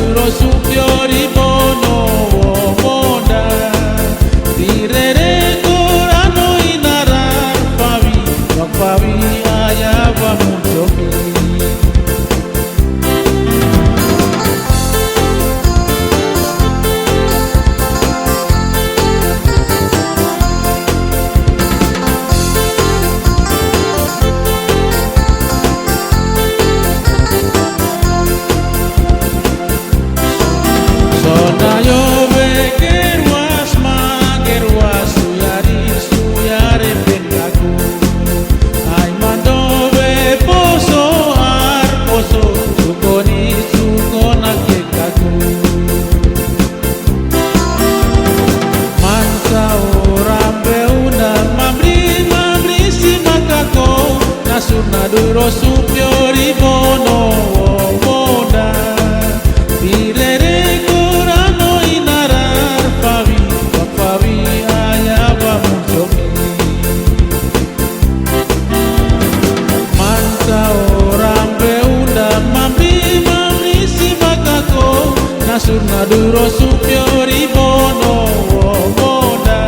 duro su fiori bono monda direre corano inarar pavi ayaba mucho duro su fiori bono moda direre corano inarar pavi ayaba mucho mansa orang beunda mamri si makako nasurna duro su fiori bono moda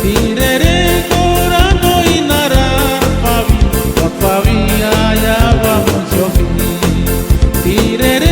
direre corano inarar pavi ayaba mucho direre